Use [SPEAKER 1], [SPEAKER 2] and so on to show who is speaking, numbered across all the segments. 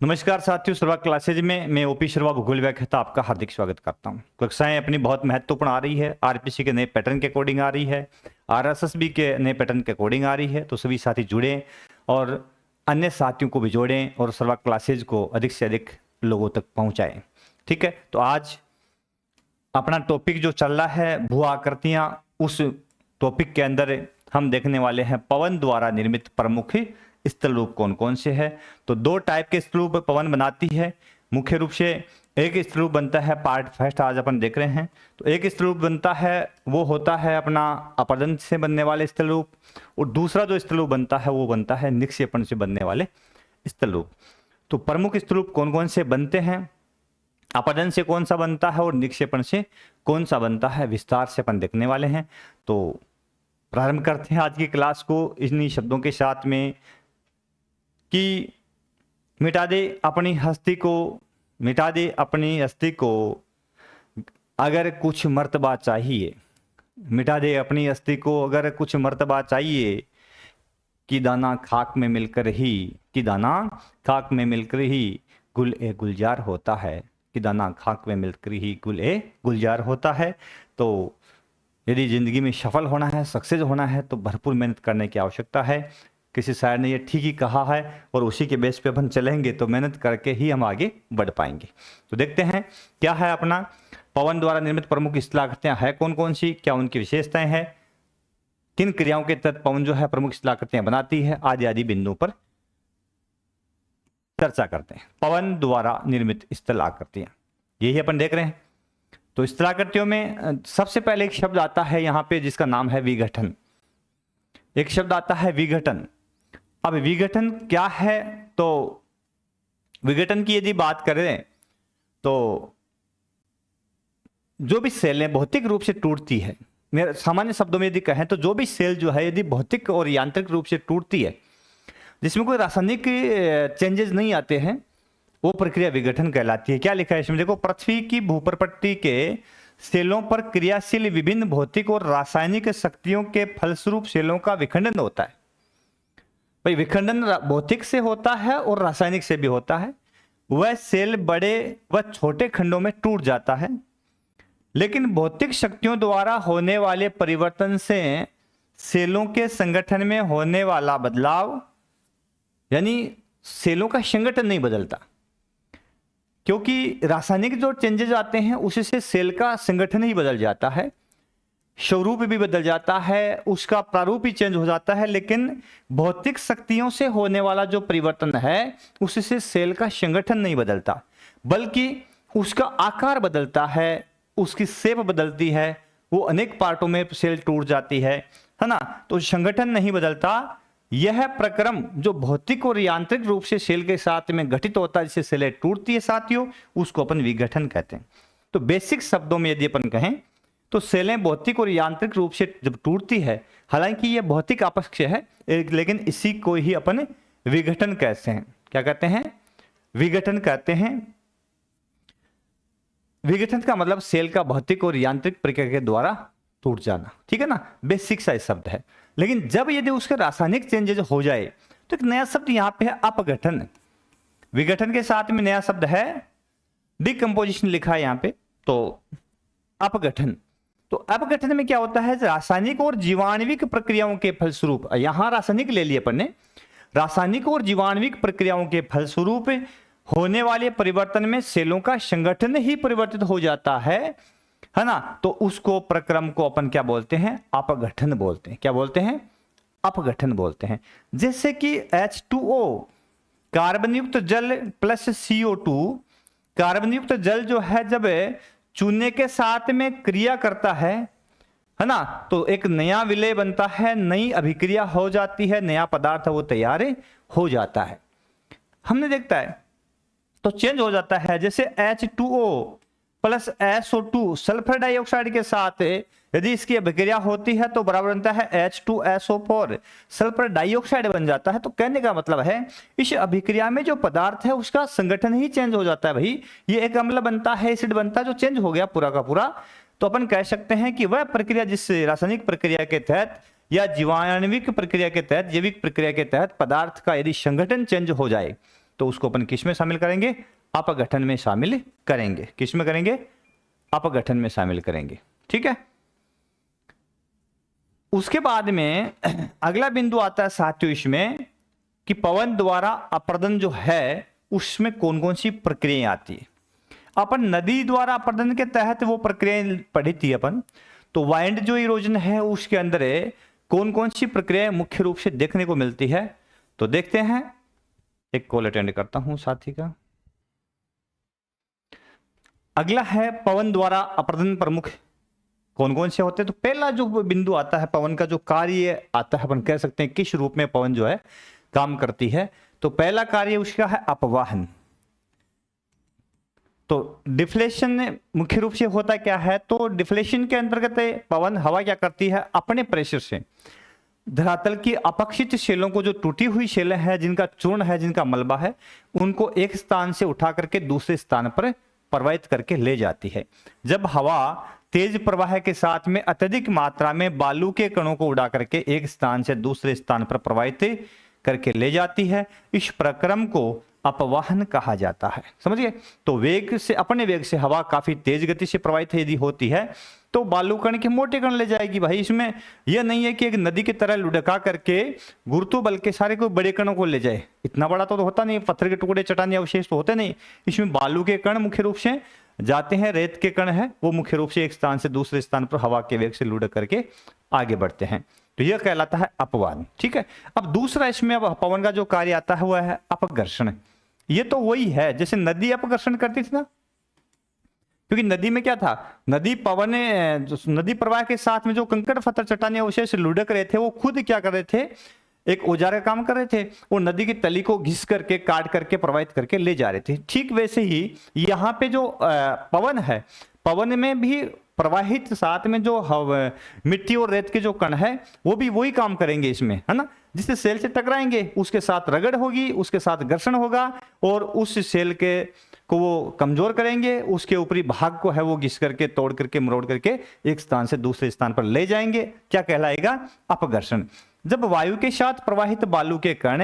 [SPEAKER 1] नमस्कार साथियों, सर्वा क्लासेज में मैं ओपी शर्मा भूगोल व्याख्याता आपका हार्दिक स्वागत करता हूं। कक्षाएं अपनी बहुत महत्वपूर्ण आ रही है। आरपीसी के नए पैटर्न के अकॉर्डिंग आ रही है, आरएसएस भी के नए पैटर्न के अकॉर्डिंग आ रही है। तो सभी साथी जुड़ें और अन्य साथियों को भी जोड़ें और सर्वा क्लासेज को अधिक से अधिक लोगों तक पहुँचाएँ। ठीक है, तो आज अपना टॉपिक जो चल रहा है भू आकृतियाँ, उस टॉपिक के अंदर हम देखने वाले हैं पवन द्वारा निर्मित प्रमुख स्थल रूप कौन कौन से हैं। तो दो टाइप के स्थल रूप पवन बनाती है। मुख्य रूप से एक स्थल रूप बनता है, पार्ट फर्स्ट आज अपन देख रहे हैं। तो एक स्थल रूप बनता है वो होता है अपना अपदन से बनने वाले स्थल रूप, और दूसरा जो स्थल रूप बनता है वो बनता है निक्षेपण से बनने वाले स्थल रूप। तो प्रमुख स्थल रूप कौन कौन से बनते हैं, अपदन से कौन सा बनता है और निक्षेपण से कौन सा बनता है, विस्तार से अपन देखने वाले हैं। तो प्रारंभ करते हैं आज की क्लास को इन्हीं शब्दों के साथ में कि मिटा दे अपनी हस्ती को, मिटा दे अपनी हस्ती को, अगर कुछ मर्तबा चाहिए। मिटा दे अपनी हस्ती को अगर कुछ मर्तबा चाहिए, कि दाना खाक में मिलकर ही, कि दाना खाक में मिलकर ही गुल ए गुलजार होता है, कि दाना खाक में मिलकर ही गुल ए गुलजार होता है। तो यदि जिंदगी में सफल होना है, सक्सेस होना है, तो भरपूर मेहनत करने की आवश्यकता है। किसी शायर ने ये ठीक ही कहा है और उसी के बेस पे अपन चलेंगे तो मेहनत करके ही हम आगे बढ़ पाएंगे। तो देखते हैं क्या है अपना पवन द्वारा निर्मित प्रमुख स्थलाकृतियां है कौन कौन सी, क्या उनकी विशेषताएं हैं, किन क्रियाओं के तहत पवन जो है प्रमुख स्थलाकृतियां बनाती है, आदि आदि बिंदुओं पर चर्चा करते हैं। पवन द्वारा निर्मित स्थलाकृतियां यही अपन देख रहे हैं। तो स्थलाकृतियों में सबसे पहले एक शब्द आता है यहाँ पे जिसका नाम है विघटन। एक शब्द आता है विघटन। अब विघटन क्या है, तो विघटन की यदि बात करें तो जो भी सेलें भौतिक रूप से टूटती है, मेरे सामान्य शब्दों में यदि कहें तो जो भी सेल जो है यदि भौतिक और यांत्रिक रूप से टूटती है, जिसमें कोई रासायनिक चेंजेस नहीं आते हैं, वो प्रक्रिया विघटन कहलाती है। क्या लिखा है इसमें देखो, पृथ्वी की भूप्रपट्टी के सेलों पर क्रियाशील विभिन्न भौतिक और रासायनिक शक्तियों के फलस्वरूप सेलों का विखंडन होता है। भाई विखंडन भौतिक से होता है और रासायनिक से भी होता है। वह सेल बड़े व छोटे खंडों में टूट जाता है, लेकिन भौतिक शक्तियों द्वारा होने वाले परिवर्तन से सेलों के संगठन में होने वाला बदलाव, यानी सेलों का संगठन नहीं बदलता, क्योंकि रासायनिक जो चेंजेस आते हैं उससे सेल का संगठन ही बदल जाता है, स्वरूप भी बदल जाता है, उसका प्रारूप ही चेंज हो जाता है। लेकिन भौतिक शक्तियों से होने वाला जो परिवर्तन है उससे सेल का संगठन नहीं बदलता, बल्कि उसका आकार बदलता है, उसकी शेप बदलती है, वो अनेक पार्टों में सेल टूट जाती है ना। तो संगठन नहीं बदलता। यह प्रक्रम जो भौतिक और यांत्रिक रूप से सेल के साथ में घटित होता है, जिससे सेलें टूटती है साथियों, उसको अपन विघटन कहते हैं। तो बेसिक शब्दों में यदि अपन कहें तो सेलें भौतिक और यांत्रिक रूप से जब टूटती है, हालांकि यह भौतिक आपक्ष है, लेकिन इसी को ही अपन विघटन कहते हैं। क्या कहते हैं? विघटन कहते हैं। विघटन का मतलब सेल का भौतिक और यांत्रिक प्रक्रिया के द्वारा टूट जाना। ठीक है ना, बेसिक सा शब्द है। लेकिन जब यदि उसके रासायनिक चेंजेस हो जाए तो एक नया शब्द यहाँ पे है अपघटन। विघटन के साथ में नया शब्द है डिकम्पोजिशन लिखा है यहाँ पे, तो अपघटन। तो अपघटन में क्या होता है, रासायनिक और जीवाणविक प्रक्रियाओं के फलस्वरूप, यहां रासायनिक ले लिए अपन ने, रासायनिक और जीवाणविक प्रक्रियाओं के फलस्वरूप होने वाले परिवर्तन में सेलों का संगठन ही परिवर्तित हो जाता है ना। तो उसको प्रक्रम को अपन क्या बोलते हैं? अपघटन बोलते हैं। क्या बोलते हैं? अपघटन बोलते हैं। जैसे कि H2O कार्बन युक्त जल प्लस CO2, कार्बन युक्त जल जो है जब चूने के साथ में क्रिया करता है ना, तो एक नया विलय बनता है, नई अभिक्रिया हो जाती है, नया पदार्थ वो तैयार हो जाता है। हमने देखता है तो चेंज हो जाता है। जैसे H2O plus SO2 sulphur dioxide के साथ यदि इसकी अभिक्रिया होती है तो बराबर बनता है H2SO4, सल्फर डाइऑक्साइड बन जाता है। तो कहने का मतलब है इस अभिक्रिया में जो पदार्थ है उसका संगठन ही चेंज हो जाता है। भाई ये एक अम्ल बनता है, एसिड बनता है, जो चेंज हो गया पूरा का पूरा। तो अपन कह सकते हैं कि वह प्रक्रिया जिस रासायनिक प्रक्रिया के तहत या जीवाणविक प्रक्रिया के तहत, जैविक प्रक्रिया के तहत पदार्थ का यदि संगठन चेंज हो जाए तो उसको अपन किस में शामिल करेंगे? अपघटन में शामिल करेंगे। किस में करेंगे? अपघटन में शामिल करेंगे। ठीक है। उसके बाद में अगला बिंदु आता है साथियों इसमें कि पवन द्वारा अपर्दन जो है उसमें कौन कौन सी प्रक्रियाएं आती है। अपन नदी द्वारा अपर्दन के तहत वो प्रक्रियाएं पढ़ी थी अपन। तो वाइंड जो इरोजन है उसके अंदर कौन कौन सी प्रक्रियाएं मुख्य रूप से देखने को मिलती है, तो देखते हैं। एक कॉल अटेंड करता हूं साथी का। अगला है पवन द्वारा अपर्दन प्रमुख कौन कौन से होते हैं। तो पहला जो बिंदु आता है पवन का जो कार्य आता है, अपन कह सकते हैं किस रूप में पवन जो है काम करती है। तो पहला कार्य उसका है अपवाहन। तो डिफ्लेशन मुख्य रूप से होता क्या है? तो डिफ्लेशन के अंतर्गत पवन हवा क्या करती है? अपने प्रेशर से धरातल की अपक्षित शेलों को, जो टूटी हुई शेलें हैं, जिनका चूर्ण है, जिनका मलबा है, उनको एक स्थान से उठा करके दूसरे स्थान पर प्रवाहित करके ले जाती है। जब हवा तेज प्रवाह के साथ में अत्यधिक मात्रा में बालू के कणों को उड़ा करके एक स्थान से दूसरे स्थान पर प्रवाहित करके ले जाती है, इस प्रक्रम को अपवाहन कहा जाता है। समझिए। तो वेग से, अपने वेग से हवा काफी तेज गति से प्रवाहित यदि होती है तो बालू कण के मोटे कण ले जाएगी। भाई इसमें यह नहीं है कि एक नदी की तरह लुढ़का करके गुरुत्व बल के सारे कोई बड़े कणों को ले जाए। इतना बड़ा तो होता नहीं, पत्थर के टुकड़े, चट्टानी अवशेष तो होते नहीं। इसमें बालू के कण मुख्य रूप से जाते हैं, रेत के कण है वो मुख्य रूप से एक स्थान से दूसरे स्थान पर हवा के वेग से लुढ़क करके आगे बढ़ते हैं। तो यह कहलाता है अपवाहन। ठीक है। अब दूसरा इसमें अब पवन का जो कार्य आता है वह है अपघर्षण। ये तो वही है जैसे नदी अपघर्षण करती थी ना, क्योंकि नदी में क्या था, नदी पवन, नदी प्रवाह के साथ में जो कंकड़ पत्थर चट्टानी अवशेष लुढ़क रहे थे वो खुद क्या कर रहे थे? एक औजार का काम कर रहे थे। वो नदी की तली को घिस करके, काट करके, प्रवाहित करके ले जा रहे थे। ठीक वैसे ही यहाँ पे जो पवन है, पवन में भी प्रवाहित साथ में जो मिट्टी और रेत के जो कण है वो भी वही काम करेंगे इसमें, है ना। जिससे सेल से टकराएंगे, उसके साथ रगड़ होगी, उसके साथ घर्षण होगा और उस सेल के को वो कमजोर करेंगे, उसके ऊपरी भाग को है वो घिस करके, तोड़ करके, मरोड़ करके एक स्थान से दूसरे स्थान पर ले जाएंगे। क्या कहलाएगा? अपघर्षण। जब वायु के साथ प्रवाहित बालू के कण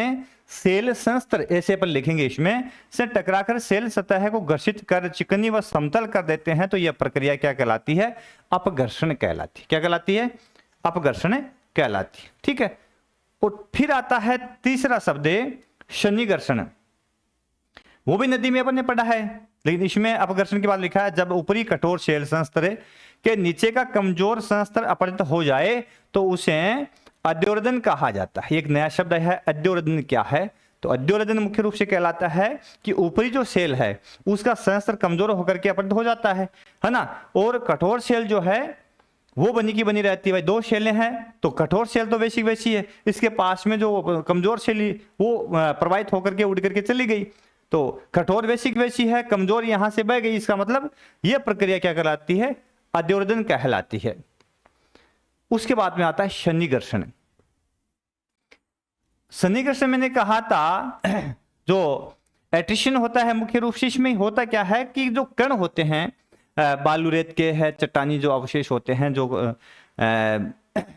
[SPEAKER 1] सेल संस्त्र, ऐसे पर लिखेंगे इसमें, से टकराकर सेल सतह को घर्षित कर चिकनी व समतल कर देते हैं, तो यह प्रक्रिया क्या कहलाती है? अपघर्षण कहलाती है। क्या कहलाती है? अपघर्षण कहलाती है। ठीक है। और फिर आता है तीसरा शब्द शनिघर्षण। वो भी नदी में अपन ने पढ़ा है, लेकिन इसमें अपघर्षण के बाद लिखा है जब ऊपरी कठोर शेल संस्त्र के नीचे का कमजोर संस्त्र अपरित हो जाए तो उसे अद्योरदन कहा जाता है। एक नया शब्द है अद्योरदन। क्या है? तो अद्योरदन मुख्य रूप से कहलाता है कि ऊपरी जो सेल है उसका संस्त्र कमजोर होकर के अपरित हो जाता है ना। और कठोर सेल जो है वो बनी की बनी रहती है। भाई दो सेलें हैं तो कठोर सेल तो वैसी वैसी है, इसके पास में जो कमजोर सेल वो प्रवाहित होकर के उड़ करके चली गई, तो कठोर वैसी वैसी है, कमजोर यहां से बह गई। इसका मतलब यह प्रक्रिया क्या कहलाती है? अद्योरदन कहलाती है। उसके बाद में आता है शनिघर्षण। शनिघर्षण मैंने कहा था जो एट्रिशन होता है मुख्य रूप से इसमें होता क्या है कि जो कण होते हैं बालू रेत के है, चट्टानी जो अवशेष होते हैं, जो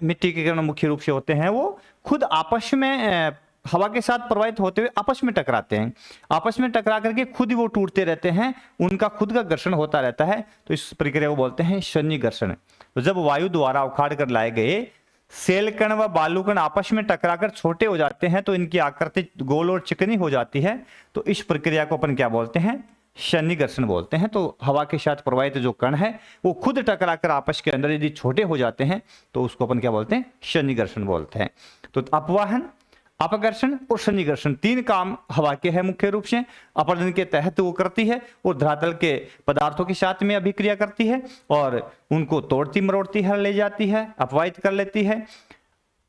[SPEAKER 1] मिट्टी के कण मुख्य रूप से होते हैं, वो खुद आपस में हवा के साथ प्रवाहित होते हुए आपस में टकराते हैं। आपस में टकरा करके खुद ही वो टूटते रहते हैं, उनका खुद का घर्षण होता रहता है। तो इस प्रक्रिया को बोलते हैं शनिघर्षण। तो जब वायु द्वारा उखाड़ कर लाए गए सेल कण व बालू कण आपस में टकराकर छोटे हो जाते हैं तो इनकी आकृति गोल और चिकनी हो जाती है। तो इस प्रक्रिया को अपन क्या बोलते हैं? शनिघर्षण बोलते हैं। तो हवा के साथ प्रवाहित जो कण है वो खुद टकराकर आपस के अंदर यदि छोटे हो जाते हैं तो उसको अपन क्या बोलते हैं? शनिघर्षण बोलते हैं। तो अपवाहन, अपघर्षण और शनिघर्षण तीन काम हवा के हैं मुख्य रूप से। अपरदन के तहत वो करती है और धरातल के पदार्थों के साथ में अभिक्रिया करती है और उनको तोड़ती मरोड़ती है, ले जाती है, अपवाहित कर लेती है।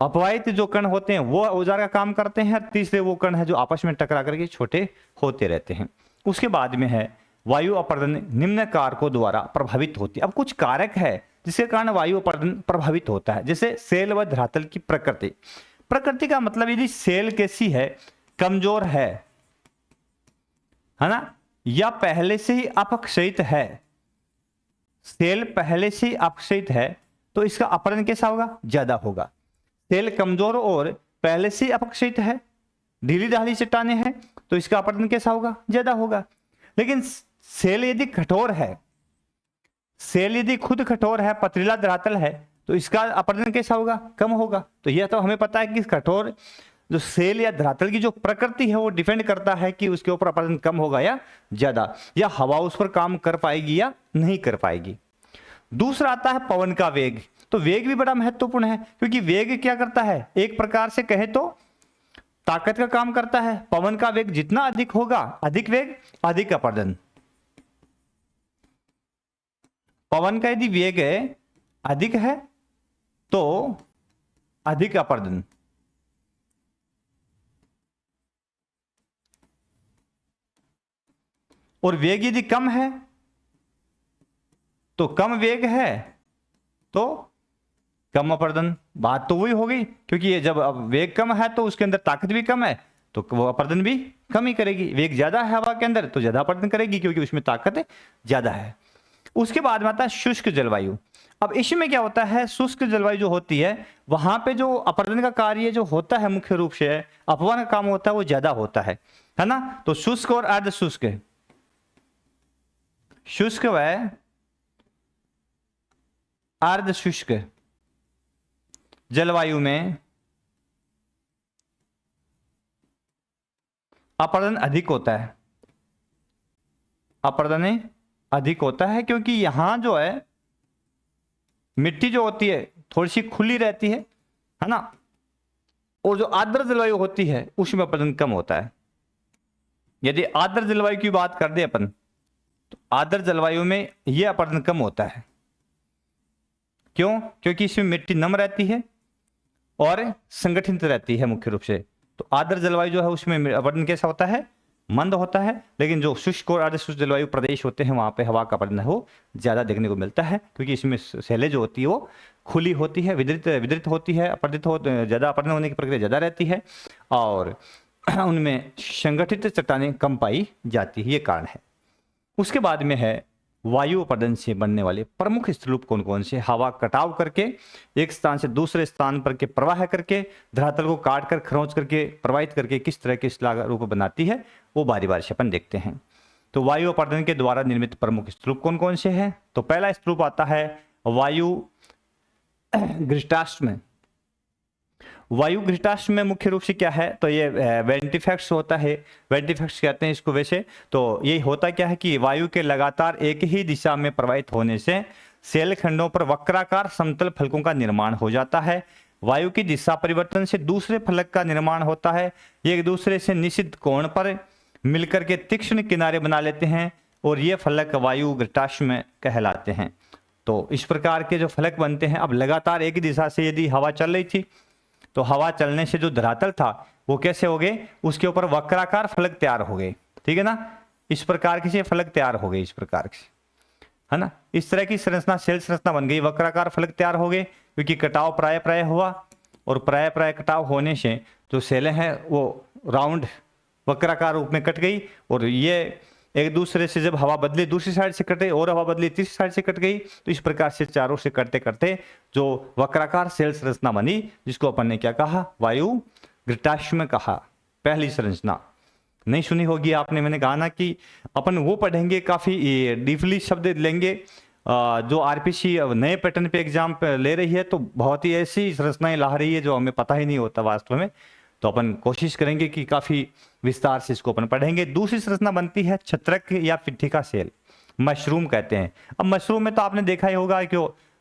[SPEAKER 1] अपवाहित जो कण होते हैं वो औजार का काम करते हैं। तीसरे वो कण है जो आपस में टकरा करके छोटे होते रहते हैं। उसके बाद में है वायु अपरदन निम्न कारकों द्वारा प्रभावित होती है। अब कुछ कारक है जिसके कारण वायु अपरदन प्रभावित होता है, जैसे सेल व धरातल की प्रकृति। प्रकृति का मतलब यदि सेल कैसी है, कमजोर है ना, या पहले से ही अपक्षयित है, सेल पहले से ही अपक्षयित है तो इसका अपरदन कैसा होगा? ज्यादा होगा। सेल कमजोर और पहले से ही अपक्षयित है, ढीली ढाली चट्टाने हैं, तो इसका अपरदन कैसा होगा? ज्यादा होगा। लेकिन सेल यदि कठोर है, सेल यदि खुद कठोर है, पथरीला धरातल है, तो इसका अपरदन कैसा होगा? कम होगा। तो यह तो हमें पता है कि कठोर जो सेल या धरातल की जो प्रकृति है वो डिपेंड करता है कि उसके ऊपर अपरदन कम होगा या ज्यादा, या हवा उस पर काम कर पाएगी या नहीं कर पाएगी। दूसरा आता है पवन का वेग। तो वेग भी बड़ा महत्वपूर्ण है, क्योंकि वेग क्या करता है, एक प्रकार से कहे तो ताकत का काम करता है। पवन का वेग जितना अधिक होगा, अधिक वेग अधिक अपरदन। पवन का यदि वेग अधिक है तो अधिक अपरदन, और वेग यदि कम है तो कम वेग है तो कम अपरदन। बात तो वही हो गई, क्योंकि ये जब अब वेग कम है तो उसके अंदर ताकत भी कम है, तो वो अपरदन भी कम ही करेगी। वेग ज्यादा है हवा के अंदर तो ज्यादा अपरदन करेगी, क्योंकि उसमें ताकत ज्यादा है। उसके बाद में आता है शुष्क जलवायु। अब इसमें क्या होता है, शुष्क जलवायु जो होती है वहां पे जो अपरदन का कार्य जो होता है मुख्य रूप से अपवन का काम होता है वो ज्यादा होता है ना। तो शुष्क और अर्ध शुष्क, शुष्क व अर्ध शुष्क जलवायु में अपरदन अधिक होता है। अपरदन अधिक होता है क्योंकि यहां जो है मिट्टी जो होती है थोड़ी सी खुली रहती है ना, और जो आर्द्र जलवायु होती है उसमें अपरदन कम होता है। यदि आर्द्र जलवायु की बात कर दे अपन, तो आर्द्र जलवायु में यह अपरदन कम होता है। क्यों? क्योंकि इसमें मिट्टी नम रहती है और संगठित रहती है मुख्य रूप से। तो आर्द्र जलवायु जो है उसमें अपरदन कैसा होता है? मंद होता है। लेकिन जो शुष्क और अर्ध शुष्क जलवायु प्रदेश होते हैं वहां पे हवा का अपरदन वो ज्यादा देखने को मिलता है, क्योंकि इसमें सेलें जो होती है वो खुली होती है, विदरित होती है, अपरदित हो ज्यादा अपरदन होने की प्रक्रिया ज्यादा रहती है, और उनमें संगठित चट्टानें कम पाई जाती है। ये कारण है। उसके बाद में है वायु अपरदन से बनने वाले प्रमुख स्थलूप कौन कौन से? हवा कटाव करके एक स्थान से दूसरे स्थान पर के प्रवाह करके धरातल को काट कर खरोंच करके प्रवाहित करके किस तरह के शिला रूप बनाती है वो बारी बारी से अपन देखते हैं। तो वायु अपरदन के द्वारा निर्मित प्रमुख स्थलूप कौन कौन से हैं? तो पहला स्थलूप आता है वायु घृष्टाश्म। वायु घृष्टाश्म में मुख्य रूप से क्या है, तो ये वेंटिफेक्स होता है। वेंटिफेक्स कहते हैं इसको वैसे। तो ये होता क्या है कि वायु के लगातार एक ही दिशा में प्रवाहित होने से सेल खंडों पर वक्राकार समतल फलकों का निर्माण हो जाता है। वायु की दिशा परिवर्तन से दूसरे फलक का निर्माण होता है। ये एक दूसरे से निश्चित कोण पर मिलकर के तीक्ष्ण किनारे बना लेते हैं और ये फलक वायु घृष्टाश्म कहलाते हैं। तो इस प्रकार के जो फलक बनते हैं, अब लगातार एक ही दिशा से यदि हवा चल रही थी तो हवा चलने से जो धरातल था वो कैसे हो गए, उसके ऊपर वक्राकार फलक तैयार हो गए। ठीक है ना, इस प्रकार के फलक तैयार हो गए, इस प्रकार के, है ना। इस तरह की संरचना सेल संरचना बन गई, वक्राकार फलक तैयार हो गए, क्योंकि कटाव प्राय प्राय हुआ और प्राय प्राय कटाव होने से जो सेलें हैं वो राउंड वक्राकार रूप में कट गई, और ये एक दूसरे से जब हवा बदली दूसरी साइड से कटे और हवा बदली तीसरी साइड से कट गई, तो इस प्रकार से चारों से करते करते जो वक्राकार सेल संरचना बनी, जिसको अपन ने क्या कहा, वायु घृष्टाश्म कहा। पहली संरचना नहीं सुनी होगी आपने, मैंने कहा ना कि अपन वो पढ़ेंगे, काफी डीपली शब्द लेंगे। जो आरपीसी नए पैटर्न पे एग्जाम ले रही है तो बहुत ही ऐसी संरचनाएं ला रही है जो हमें पता ही नहीं होता वास्तव में। तो अपन कोशिश करेंगे कि काफी विस्तार से इसको अपन पढ़ेंगे। दूसरी संरचना बनती है छत्रक या पिट्ठी का सेल, मशरूम कहते हैं। अब मशरूम में तो आपने देखा ही होगा कि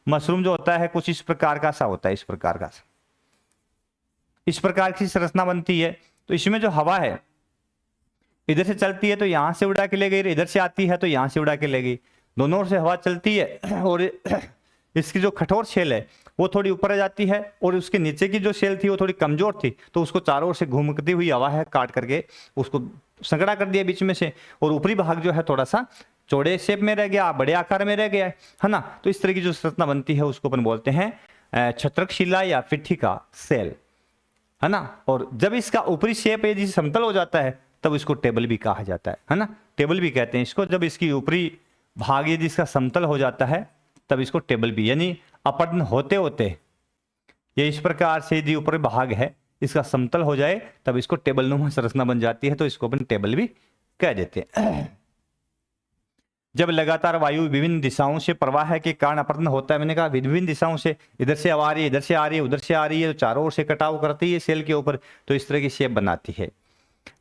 [SPEAKER 1] मशरूम जो होता है कुछ इस प्रकार का सा होता है, इस प्रकार का, इस प्रकार की संरचना बनती है। तो इसमें जो हवा है इधर से चलती है तो यहां से उड़ा के ले गई, इधर से आती है तो यहां से उड़ा के ले गई, दोनों ओर से हवा चलती है। और इसकी जो कठोर शेल है वो थोड़ी ऊपर आ जाती है, और उसके नीचे की जो शेल थी वो थोड़ी कमजोर थी, तो उसको चारों ओर से घूमती हुई हवा है काट करके उसको संकड़ा कर दिया बीच में से, और ऊपरी भाग जो है थोड़ा सा चौड़े शेप में रह गया, बड़े आकार में रह गया, है ना। तो इस तरह की जो संरचना बनती है उसको अपन बोलते हैं छत्रकशिला या पिट्ठी का सेल, है ना। और जब इसका ऊपरी शेप यदि समतल हो जाता है तब इसको टेबल भी कहा जाता है ना। टेबल भी कहते हैं इसको, जब इसकी ऊपरी भाग यदि इसका समतल हो जाता है तब इसको टेबल भी, यानी अपरदन होते होते ये इस प्रकार से यदि ऊपर भाग है इसका समतल हो जाए तब इसको टेबलनुमा संरचना बन जाती है, तो इसको अपन टेबल भी कह देते हैं। जब लगातार वायु विभिन्न दिशाओं से प्रवाह के कारण अपरदन होता है, मैंने कहा विभिन्न दिशाओं से, इधर से आ रही है, इधर से आ रही है, उधर से आ रही है, तो चारों ओर से कटाव करती है सेल के ऊपर, तो इस तरह की शेप बनाती है।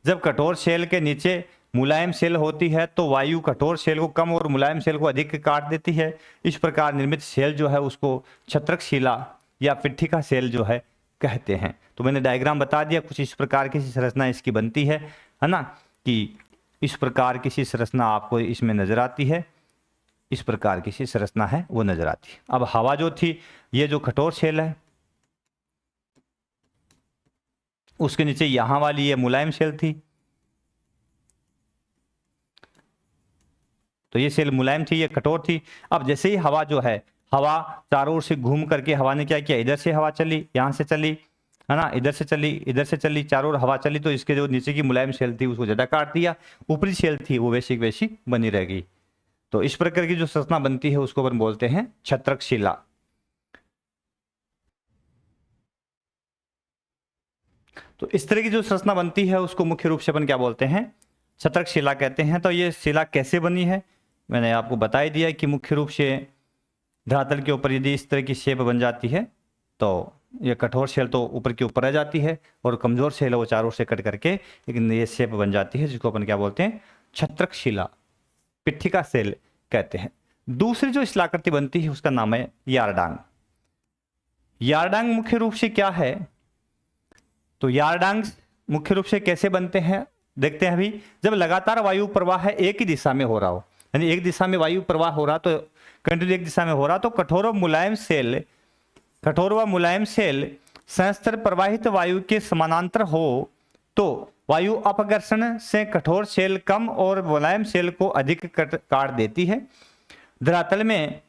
[SPEAKER 1] जब कठोर सेल के नीचे मुलायम सेल होती है तो वायु कठोर सेल को कम और मुलायम सेल को अधिक काट देती है। इस प्रकार निर्मित सेल जो है उसको छत्रकशिला या पिट्ठिका सेल जो है कहते हैं। तो मैंने डायग्राम बता दिया, कुछ इस प्रकार की संरचना इसकी बनती है ना, कि इस प्रकार की संरचना आपको इसमें नजर आती है, इस प्रकार की संरचना है वो नजर आती है। अब हवा जो थी, ये जो कठोर सेल है उसके नीचे यहां वाली ये मुलायम सेल थी, तो ये सेल मुलायम थी, ये कठोर थी। अब जैसे ही हवा जो है, हवा चारों ओर से घूम करके हवा ने क्या किया, इधर से हवा चली, यहां से चली, है ना, इधर से चली, इधर से चली, चारों ओर हवा चली, तो इसके जो नीचे की मुलायम सेल थी उसको ज्यादा काट दिया, ऊपरी सेल थी वो वैसी वैसी बनी रह गई। तो इस प्रकार की जो संरचना बनती है उसको अपन बोलते हैं छत्रकशिला। तो इस तरह की जो संरचना बनती है उसको मुख्य रूप से अपन क्या बोलते हैं, छत्रकशिला कहते हैं। तो ये शिला कैसे बनी है मैंने आपको बता ही दिया कि मुख्य रूप से धरातल के ऊपर यदि इस तरह की शेप बन जाती है तो ये कठोर सेल तो ऊपर के ऊपर रह जाती है और कमजोर सेल है वो चारों से कट करके लेकिन ये शेप बन जाती है, जिसको अपन क्या बोलते हैं, छत्रकशिला, पिट्ठिका सेल कहते हैं। दूसरी जो शिलाकृति बनती है उसका नाम है यारडांग। यारडांग मुख्य रूप से क्या है, तो यारडांग मुख्य रूप से कैसे बनते हैं देखते हैं। अभी जब लगातार वायु प्रवाह है एक ही दिशा में हो रहा हो, यानी एक दिशा में वायु प्रवाह हो रहा, तो कंटिन्यू एक दिशा में हो रहा, तो कठोर व मुलायम सेल संस्तर प्रवाहित वायु के समानांतर हो तो वायु अपघर्षण से कठोर सेल कम और मुलायम सेल को अधिक काट देती है। धरातल में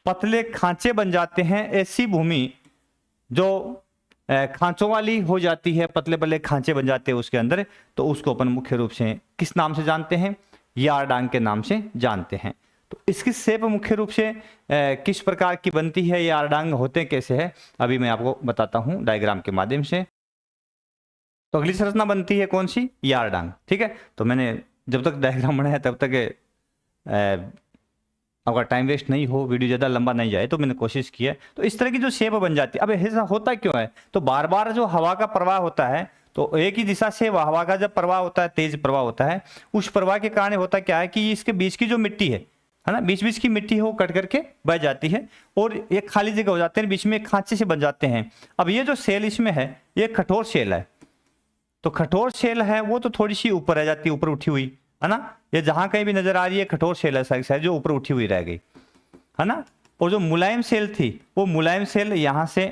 [SPEAKER 1] पतले खांचे बन जाते हैं। ऐसी भूमि जो खांचों वाली हो जाती है, पतले पतले खांचे बन जाते हैं उसके अंदर, तो उसको अपन मुख्य रूप से किस नाम से जानते हैं, यारडांग के नाम से जानते हैं। तो इसकी शेप मुख्य रूप से किस प्रकार की बनती है, यारडांग होते कैसे है, अभी मैं आपको बताता हूं डायग्राम के माध्यम से। तो अगली संरचना बनती है कौन सी, यारडांग। ठीक है, तो मैंने जब तक डायग्राम बनाया तब तक अगर टाइम वेस्ट नहीं हो, वीडियो ज़्यादा लंबा नहीं जाए, तो मैंने कोशिश की है। तो इस तरह की जो शेप बन जाती है, अब ऐसा होता क्यों है, तो बार बार जो हवा का प्रवाह होता है, तो एक ही दिशा से हवा का जब प्रवाह होता है, तेज प्रवाह होता है, उस प्रवाह के कारण होता क्या है कि इसके बीच की जो मिट्टी है ना, बीच बीच की मिट्टी है वो कट करके बह जाती है और एक खाली जगह हो जाते हैं, बीच में एक खांचे से बन जाते हैं। अब ये जो सेल इसमें है ये कठोर सेल है, तो कठोर सेल है वो तो थोड़ी सी ऊपर रह जाती है, ऊपर उठी हुई है ना, ये जहां कहीं भी नजर आ रही है कठोर सेल है साइड जो ऊपर उठी हुई रह गई है ना। और जो मुलायम सेल थी वो मुलायम सेल यहां से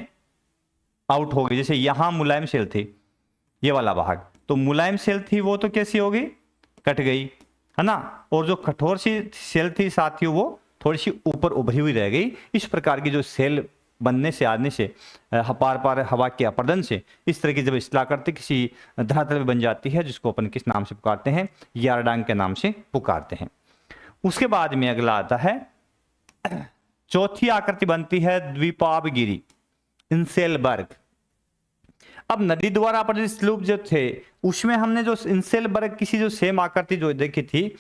[SPEAKER 1] आउट हो गई, जैसे यहां मुलायम सेल थी ये वाला भाग, तो मुलायम सेल थी वो तो कैसी हो गई, कट गई है ना। और जो कठोर सी सेल थी साथियों वो थोड़ी सी ऊपर उभरी हुई रह गई। इस प्रकार की जो सेल बनने से आने से पार पार हवा के अपरदन से इस तरह की जब शिलाकृति किसी धरातल में बन जाती है, जिसको अपन किस नाम से पुकारते हैं, यारडांग के नाम से पुकारते हैं। उसके बाद में अगला आता है, चौथी आकृति बनती है द्वीपावगिरी, इंसेलबर्ग। अब नदी द्वारा अपरित स्लूप जो थे उसमें हमने जो इंसेलबर्ग किसी जो सेम आकृति जो देखी थी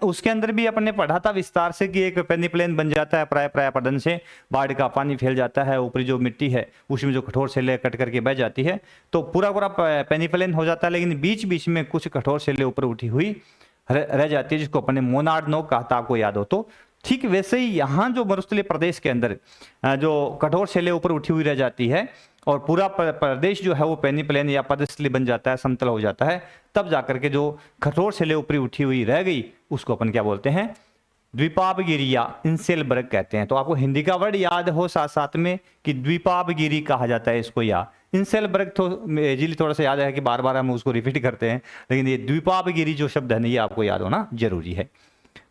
[SPEAKER 1] उसके अंदर भी अपने पढ़ा था विस्तार से कि एक पेनिप्लेन बन जाता है, प्राय अपरदन से बाढ़ का पानी फैल जाता है, ऊपरी जो मिट्टी है उसमें जो कठोर सेलें कट करके बह जाती है तो पूरा पेनिप्लेन हो जाता है, लेकिन बीच बीच में कुछ कठोर सेलें ऊपर उठी हुई रह जाती है, जिसको अपने मोनार्ड नोक कहा था, आपको याद हो तो। ठीक वैसे ही यहाँ जो मरुस्थलीय प्रदेश के अंदर जो कठोर सेलें ऊपर उठी हुई रह जाती है और पूरा प्रदेश जो है वो पेनिप्लेन या पदस्थली बन जाता है, समतल हो जाता है, तब जाकर के जो कठोर सेलें ऊपरी उठी हुई रह गई उसको अपन क्या बोलते हैं, द्वीपावगिरी या इंसेलबर्ग कहते हैं। तो आपको हिंदी का वर्ड याद हो साथ साथ में कि द्वीपावगिरी कहा जाता है इसको, या इंसेलबर्ग तो इजीली थोड़ा सा याद है कि बार बार हम उसको रिपीट करते हैं, लेकिन ये द्वीपावगिरी जो शब्द है ना ये आपको याद होना जरूरी है।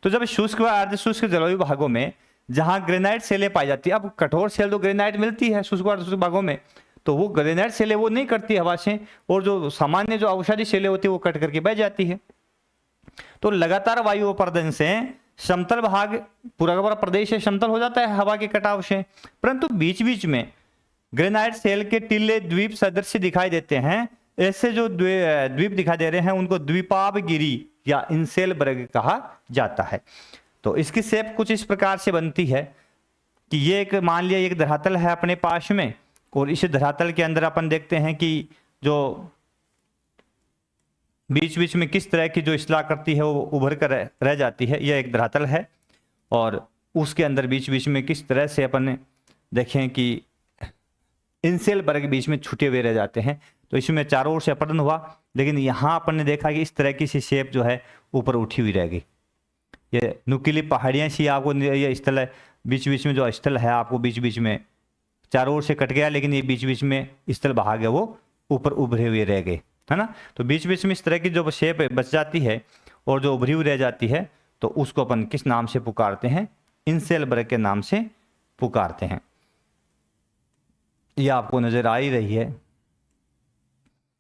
[SPEAKER 1] तो जब शुष्क व अर्धशुष्क जलवायु भागों में जहां ग्रेनाइट सेलें पाई जाती है, अब कठोर सेल तो ग्रेनाइट मिलती है शुष्क व अर्धशुष्क भागों में, तो वो ग्रेनाइट सेलें वो नहीं करती हवा से, और जो सामान्य जो औषधि सेलें होती है वो कट करके बह जाती है। तो लगातार वायु अपरदन से समतल भाग पूरा का पूरा प्रदेश समतल हो जाता है हवा के कटाव से, परंतु बीच बीच में ग्रेनाइट शेल के टीले द्वीप सदृश दिखाई देते हैं। ऐसे जो द्वीप दिखाई दे रहे हैं उनको द्वीपावगिरी या इंसेलबर्ग कहा जाता है। तो इसकी शेप कुछ इस प्रकार से बनती है कि ये एक, मान लिया एक धरातल है अपने पास में, और इस धरातल के अंदर अपन देखते हैं कि जो बीच बीच में किस तरह की जो स्थलाकृति है वो उभर कर रह जाती है। यह एक धरातल है और उसके अंदर बीच बीच में किस तरह से अपन देखें कि इंसेलबर्ग बीच में छुटे हुए रह जाते हैं। तो इसमें चारों ओर से अपरदन हुआ, लेकिन यहाँ अपन ने देखा कि इस तरह की सी शेप जो है ऊपर उठी हुई रह गई। ये नुकीली पहाड़ियाँ सी आपको, ये स्थल है बीच बीच में, जो स्थल है आपको बीच बीच में चारों ओर से कट गया, लेकिन ये बीच बीच में स्थल बहा गया, वो ऊपर उभरे हुए रह गए, है ना। तो बीच बीच में इस तरह की जो शेप बच जाती है और जो उभरी हुई रह जाती है, तो उसको अपन किस नाम से पुकारते हैं? इंसेलबर्ग के नाम से पुकारते हैं। ये आपको नजर आ ही रही है,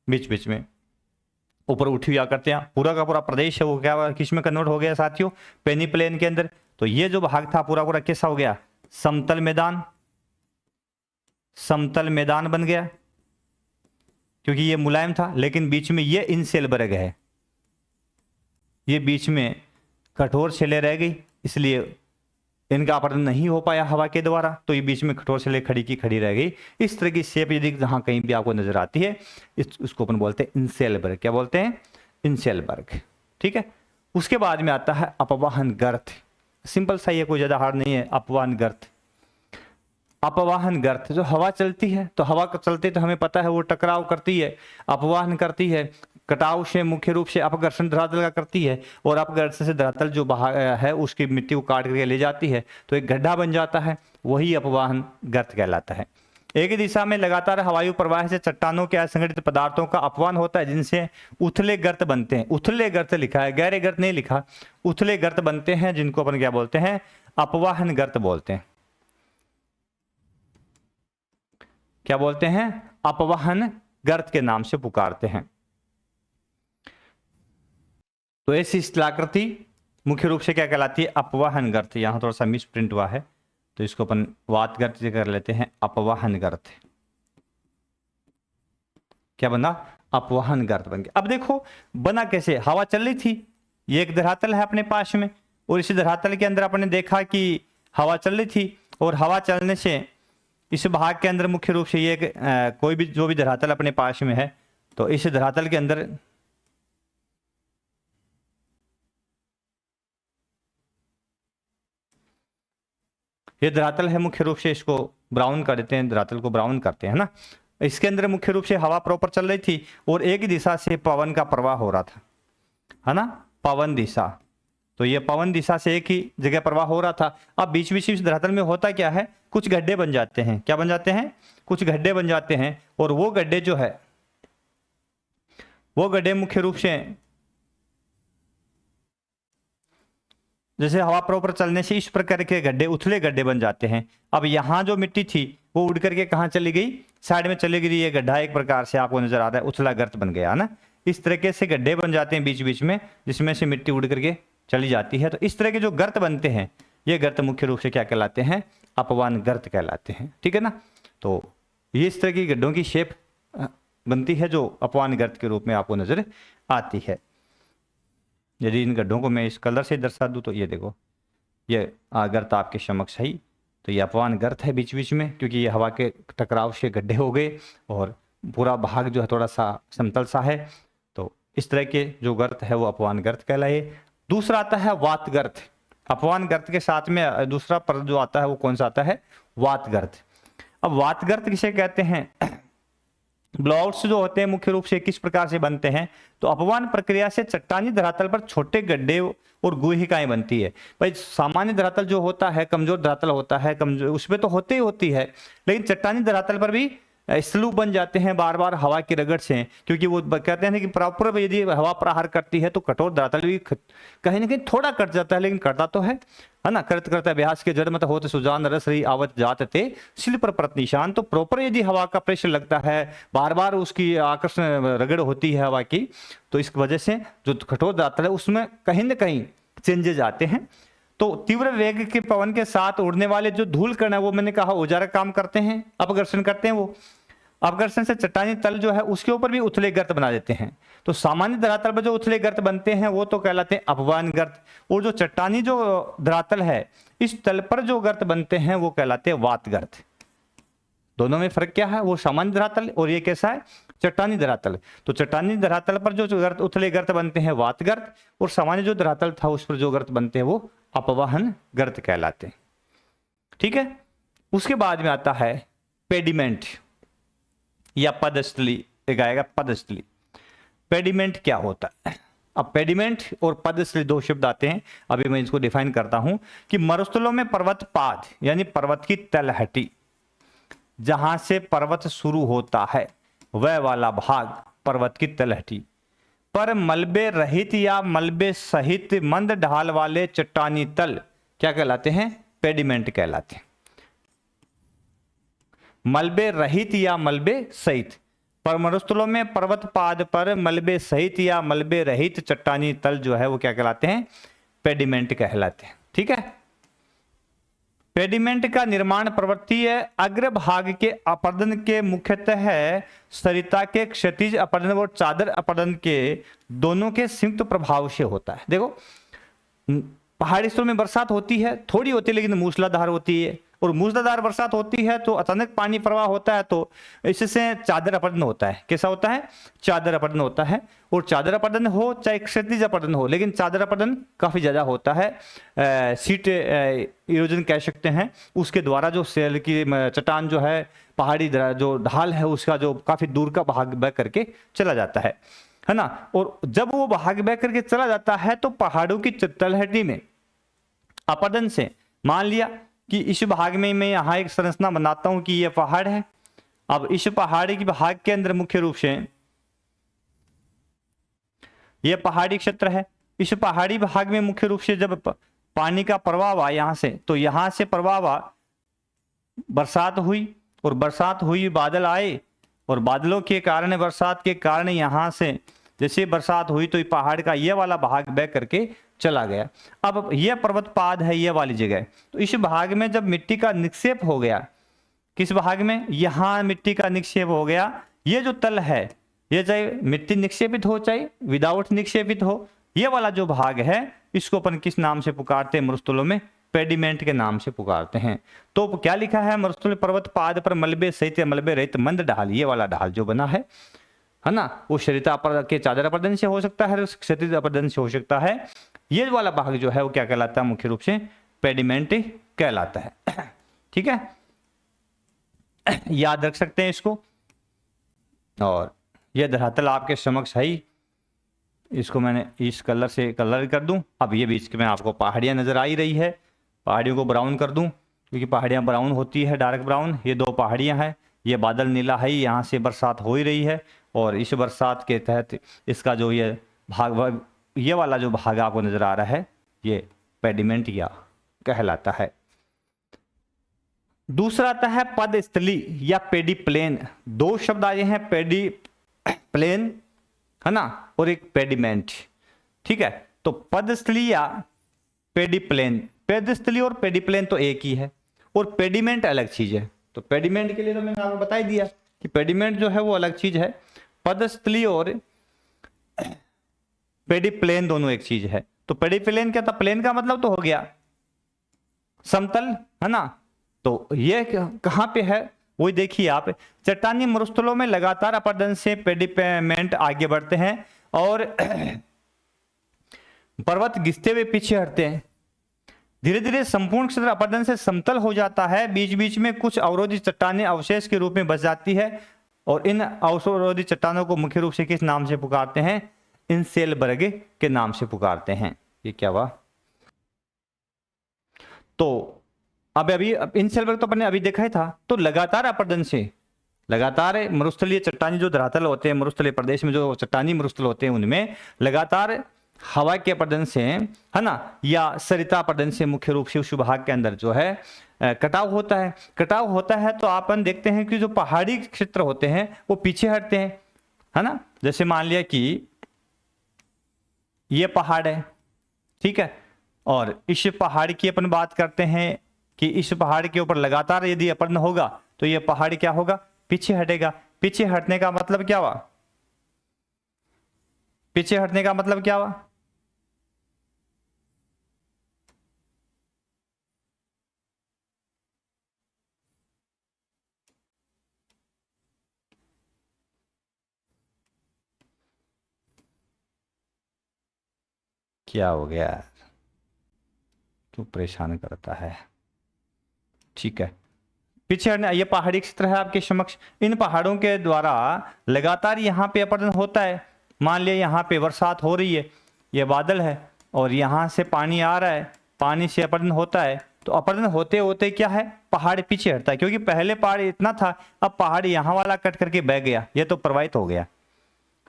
[SPEAKER 1] बीच बीच में ऊपर उठी हुई आकृतियां। पूरा का पूरा प्रदेश है वो क्या किस में कन्वर्ट हो गया साथियों? पेनीप्लेन के अंदर। तो ये जो भाग था पूरा पूरा कैसा हो गया? समतल मैदान, समतल मैदान बन गया, क्योंकि ये मुलायम था। लेकिन बीच में ये इंसेलबर्ग है, ये बीच में कठोर शिले रह गई, इसलिए इनका अपरदन नहीं हो पाया हवा के द्वारा, तो ये बीच में कठोर शिले खड़ी की खड़ी रह गई। इस तरह की शेप यदि जहां कहीं भी आपको नजर आती है, उसको अपन बोलते हैं इंसेलबर्ग। क्या बोलते हैं? इंसेलबर्ग। ठीक है। उसके बाद में आता है अपवाहन गर्त। सिंपल सा, ये कोई ज्यादा हार्ड नहीं है। अपवाहन गर्त, अपवाहन गर्त, जो हवा चलती है, तो हवा चलते तो हमें पता है वो टकराव करती है, अपवाहन करती है, कटाव से मुख्य रूप से अपघर्षण धरातल का करती है, और अपघर्षण से धरातल जो है उसकी मिट्टी को काट करके ले जाती है, तो एक गड्ढा बन जाता है, वही अपवाहन गर्त कहलाता है। एक ही दिशा में लगातार हवायु प्रवाह से चट्टानों के असंगठित पदार्थों का अपवाहन होता है, जिनसे उथले गर्त बनते हैं। उथले गर्त लिखा है, गहरे गर्त नहीं लिखा। उथले गर्त बनते हैं, जिनको अपन क्या बोलते हैं? अपवाहन गर्त बोलते हैं। क्या बोलते हैं? अपवाहन गर्त के नाम से पुकारते हैं। तो ऐसी स्थलाकृति मुख्य रूप से क्या कहलाती है? अपवाहन गर्त। यहां थोड़ा सा मिस प्रिंट हुआ है, तो इसको अपन वात गर्त से कर लेते हैं, अपवाहन गर्त। क्या बना? अपवाहन गर्त बन गया। अब देखो बना कैसे? हवा चल रही थी, ये एक धरातल है अपने पास में, और इसी धरातल के अंदर अपने देखा कि हवा चल रही थी, और हवा चलने से इस भाग के अंदर मुख्य रूप से ये कोई भी जो भी धरातल अपने पास में है, तो इस धरातल के अंदर ये धरातल है, मुख्य रूप से इसको ब्राउन कर देते हैं, धरातल को ब्राउन करते हैं ना। इसके अंदर मुख्य रूप से हवा प्रॉपर चल रही थी, और एक ही दिशा से पवन का प्रवाह हो रहा था, है ना, पवन दिशा। तो ये पवन दिशा से एक ही जगह प्रवाह हो रहा था। अब बीच बीच इस धरातल में होता क्या है? कुछ गड्ढे बन जाते हैं। क्या बन जाते हैं? कुछ गड्ढे बन जाते हैं, और वो गड्ढे जो है, वो गड्ढे मुख्य रूप से जैसे हवा प्रॉपर चलने से इस प्रकार के गड्ढे, उथले गड्ढे बन जाते हैं। अब यहाँ जो मिट्टी थी वो उड़ करके कहाँ चली गई? साइड में चली गई। ये गड्ढा एक प्रकार से आपको नजर आ रहा है, उथला गर्त बन गया ना। इस तरीके से गड्ढे बन जाते हैं बीच बीच में, जिसमें से मिट्टी उड़ करके चली जाती है। तो इस तरह के जो गर्त बनते हैं, ये गर्त मुख्य रूप से क्या कहलाते हैं? अपवाहन गर्त कहलाते हैं। ठीक है ना। तो ये इस तरह की गड्ढों की शेप बनती है, जो अपवाहन गर्त के रूप में आपको नजर आती है। यदि इन गड्ढों को मैं इस कलर से दर्शा दूं, तो ये देखो, ये गर्त आपके समक्ष है। तो ये अपवाहन गर्त है बीच बीच में, क्योंकि ये हवा के टकराव से गड्ढे हो गए, और पूरा भाग जो है थोड़ा सा समतल सा है। तो इस तरह के जो गर्त है वो अपवाहन गर्त कहलाए। दूसरा आता है वात गर्त। अपवाहन गर्त के साथ में दूसरा पद जो आता है वो कौन सा आता है? वात गर्त। अब वात गर्त किसे कहते हैं? ब्लॉट्स जो होते हैं मुख्य रूप से किस प्रकार से बनते हैं? तो अपवाहन प्रक्रिया से चट्टानी धरातल पर छोटे गड्ढे और गुहिकाएं बनती है। भाई सामान्य धरातल जो होता है, कमजोर धरातल होता है, कमजोर उसमें तो होते ही होती है, लेकिन चट्टानी धरातल पर भी स्लूप बन जाते हैं बार बार हवा की रगड़ से, क्योंकि वो कहते हैं कि प्रॉपर यदि हवा प्रहार करती है तो कठोर धरातल भी कहीं ना कहीं थोड़ा कट जाता है, लेकिन कटता तो है ना। करत करता अभ्यास के जड़ मत होते सुजान रस रही आवत जात थे शिल पर प्रत निशान। तो प्रॉपर यदि हवा का प्रेशर लगता है, बार बार उसकी आकर्षण रगड़ होती है हवा की, तो इस वजह से जो कठोर धरातल है उसमें कहीं ना कहीं चेंजेज आते हैं। तो तीव्र वेग के पवन के साथ उड़ने वाले जो धूल कण है वो मैंने कहा ऊर्जा का काम करते हैं, अपघर्षण करते हैं। वो अपघर्षण से चट्टानी तल जो है उसके ऊपर भी उथले गर्त बना देते हैं। तो सामान्य धरातल पर जो उथले गर्त बनते हैं वो तो कहलाते हैं अपवहन गर्त, और जो चट्टानी जो धरातल है इस तल पर जो गर्त बनते हैं वो कहलाते हैं वात गर्त। दोनों में फर्क क्या है? वो सामान्य धरातल और ये कैसा है? चट्टानी धरातल। तो चट्टानी धरातल पर जो गर्त उथले गर्त बनते हैं वात गर्त, और सामान्य जो धरातल था उस पर जो गर्त बनते हैं वो अपवहन गर्त कहलाते हैं। ठीक है। उसके बाद में आता है पेडिमेंट या पदस्थली, एक आएगा पदस्थली। पेडिमेंट क्या होता है? अब पेडिमेंट और पदस्थली दो शब्द आते हैं, अभी मैं इसको डिफाइन करता हूं कि मरुस्थलों में पर्वत पाद यानी पर्वत की तलहटी, जहां से पर्वत शुरू होता है वह वाला भाग पर्वत की तलहटी पर मलबे रहित या मलबे सहित मंद ढाल वाले चट्टानी तल क्या कहलाते हैं? पेडिमेंट कहलाते हैं। मलबे रहित या मलबे सहित, पर मरुस्थलों में पर्वत पाद पर मलबे सहित या मलबे रहित चट्टानी तल जो है वो क्या कहलाते हैं? पेडिमेंट कहलाते हैं। ठीक है। पेडिमेंट का निर्माण पर्वतीय अग्रभाग के अपरदन के मुख्यतः सरिता के क्षैतिज अपरदन और चादर अपरदन के दोनों के संयुक्त प्रभाव से होता है। देखो पहाड़ी स्थलों में बरसात होती है, थोड़ी होती है लेकिन मूसलाधार होती है, और मूसलाधार बरसात होती है तो अचानक पानी प्रवाह होता है, तो इससे चादर अपरदन होता है। कैसा होता है? चादर अपरदन होता है। और चादर अपरदन हो चाहे क्षैतिज अपरदन हो, लेकिन चादर अपरदन काफी ज्यादा होता है। सीट इरोजन कह सकते हैं, उसके द्वारा जो सेल की चट्टान जो है, पहाड़ी जो ढाल है उसका जो काफी दूर का भाग बह करके चला जाता है ना। और जब वो भाग बह करके चला जाता है तो पहाड़ों की तलहटी में अपरदन से, मान लिया कि इस भाग में मैं यहाँ एक संरचना बनाता हूं कि ये पहाड़ है। अब इस पहाड़ी के भाग के अंदर मुख्य रूप से ये पहाड़ी क्षेत्र है। इस पहाड़ी भाग में मुख्य रूप से जब पानी का प्रवाह हुआ यहाँ से, तो यहाँ से प्रवाह हुआ, बरसात हुई, और बरसात हुई, बादल आए, और बादलों के कारण, बरसात के कारण यहाँ से जैसे बरसात हुई तो पहाड़ का ये वाला भाग बह करके चला गया। अब यह पर्वत पाद है ये वाली जगह, तो इस भाग में जब मिट्टी का निक्षेप हो गया, किस भाग में? यहाँ मिट्टी का निक्षेप हो गया। ये जो तल है ये चाहे मिट्टी निक्षेपित हो चाहे विदाउट निक्षेपित हो, ये वाला जो भाग है इसको अपन किस नाम से पुकारते हैं मरुस्थलों में? पेडिमेंट के नाम से पुकारते हैं। तो क्या लिखा है? मरुस्थल पर्वत पाद पर मलबे सहित मलबे रहित मंद ढाल, ये वाला ढाल जो बना है ना, वो शरीता के चादर अपरदन से हो सकता है, क्षैतिज अपरदन से हो सकता है। ये वाला भाग जो है वो क्या कहलाता है? मुख्य रूप से पेडिमेंट कहलाता है। ठीक है, याद रख सकते हैं इसको। और यह धरातल आपके समक्ष है ही, इसको मैंने इस कलर से कलर कर दूं। अब ये बीच में आपको पहाड़ियां नजर आ ही रही है, पहाड़ियों को ब्राउन कर दूं क्योंकि पहाड़ियां ब्राउन होती है, डार्क ब्राउन। ये दो पहाड़ियां हैं, ये बादल नीला है, यहाँ से बरसात हो ही रही है, और इस बरसात के तहत इसका जो ये भाग, ये वाला जो भाग आपको नजर आ रहा है ये पेडिमेंट या कहलाता है। दूसरा आता है पदस्थली या पेडी प्लेन। दो शब्द आए हैं, पेडी प्लेन है ना, और एक पेडिमेंट। ठीक है, तो पदस्थली या पेडी प्लेन, पदस्थली और पेडी प्लेन तो एक ही है, और पेडिमेंट अलग चीज है। तो पेडिमेंट के लिए तो मैंने आपको बता ही दिया कि पेडिमेंट जो है वो अलग चीज है, पदस्थली और पेडी प्लेन दोनों एक चीज है। तो पेडी प्लेन क्या था? प्लेन का मतलब तो हो गया समतल, है ना। तो ये कहां पे है वही देखिए आप, चट्टानी मरुस्थलों में लगातार अपरदन से पेडिमेंट आगे बढ़ते हैं और पर्वत घिसते हुए पीछे हटते हैं। धीरे धीरे संपूर्ण क्षेत्र अपरदन से समतल हो जाता है, बीच बीच में कुछ अवरोधित चट्टानें अवशेष के रूप में बच जाती है, और इन अवरोधित चट्टानों को मुख्य रूप से किस नाम से पुकारते हैं? इंसेलबर्ग के नाम से पुकारते हैं। ये क्या हुआ? तो अब अभी इंसेलबर्ग तो अपने अभी देखा ही था। तो लगातार अपरदन से, लगातार मरुस्थलीय चट्टानी जो धरातल होते हैं, मरुस्थलीय प्रदेश में जो चट्टानी मरुस्थल होते हैं उनमें लगातार हवा के अपरदन से, है ना, या सरिता अपरदन से मुख्य रूप से उस भाग के अंदर जो है कटाव होता है। कटाव होता है तो अपन देखते हैं कि जो पहाड़ी क्षेत्र होते हैं वो पीछे हटते हैं, है ना। जैसे मान लिया कि ये पहाड़ है, ठीक है, और इस पहाड़ की अपन बात करते हैं कि इस पहाड़ के ऊपर लगातार यदि अपर्ण होगा तो ये पहाड़ क्या होगा, पीछे हटेगा। पीछे हटने का मतलब क्या हुआ, पीछे हटने का मतलब क्या हुआ, क्या हो गया यार, क्यों परेशान करता है। ठीक है, पीछे हटने, ये पहाड़ी क्षेत्र है आपके समक्ष। इन पहाड़ों के द्वारा लगातार यहाँ पे अपरदन होता है। मान लिया यहाँ पे बरसात हो रही है, ये बादल है और यहाँ से पानी आ रहा है, पानी से अपरदन होता है। तो अपरदन होते होते क्या है, पहाड़ पीछे हटता है, क्योंकि पहले पहाड़ इतना था, अब पहाड़ यहाँ वाला कट करके बह गया, ये तो प्रवाहित हो गया।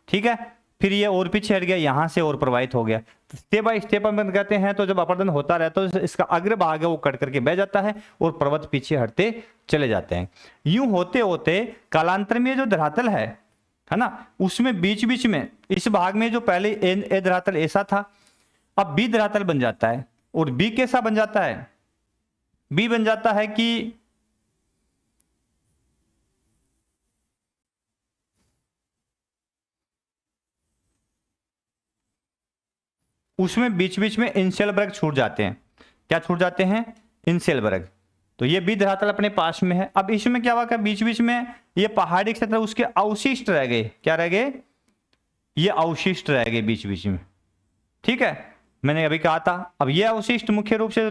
[SPEAKER 1] ठीक है, फिर ये और पीछे हट गया, यहां से और प्रवाहित हो गया। स्टेप बाय स्टेप हम कहते हैं, तो जब अपरदन होता रहता है तो इसका अग्र भाग है वो कट करके बह जाता है और पर्वत पीछे हटते चले जाते हैं। यूं होते होते कालांतर में जो धरातल है ना, उसमें बीच बीच में इस भाग में जो पहले ए धरातल ऐसा था, अब बी धरातल बन जाता है। और बी कैसा बन जाता है, बी बन जाता है कि उसमें बीच बीच में इंसेलबर्ग छूट जाते हैं। क्या छूट जाते हैं, इंसेलबर्ग। तो ये बी धरातल अपने पास में है। अब इसमें क्या हुआ, बीच बीच में ये पहाड़ी क्षेत्र उसके अवशिष्ट रह गए। क्या रह गए, ये अवशिष्ट रह गए बीच बीच में। ठीक है, मैंने अभी कहा था। अब ये अवशिष्ट मुख्य रूप से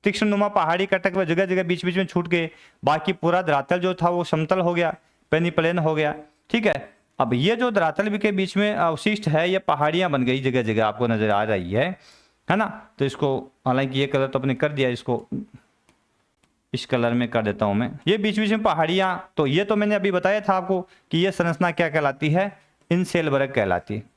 [SPEAKER 1] तीक्ष्ण नुमा पहाड़ी कटक में जगह जगह बीच बीच में छूट गए, बाकी पूरा धरातल जो था वो समतल हो गया, पेनीप्लेन हो गया। ठीक है, अब ये जो धरातल के बीच में अवशिष्ट है, ये पहाड़ियां बन गई जगह जगह, आपको नजर आ रही है ना। तो इसको, हालांकि ये कलर तो अपने कर दिया, इसको इस कलर में कर देता हूं मैं। ये बीच बीच में पहाड़ियां, तो ये तो मैंने अभी बताया था आपको कि ये संरचना क्या कहलाती है, इंसेलबर्ग कहलाती है।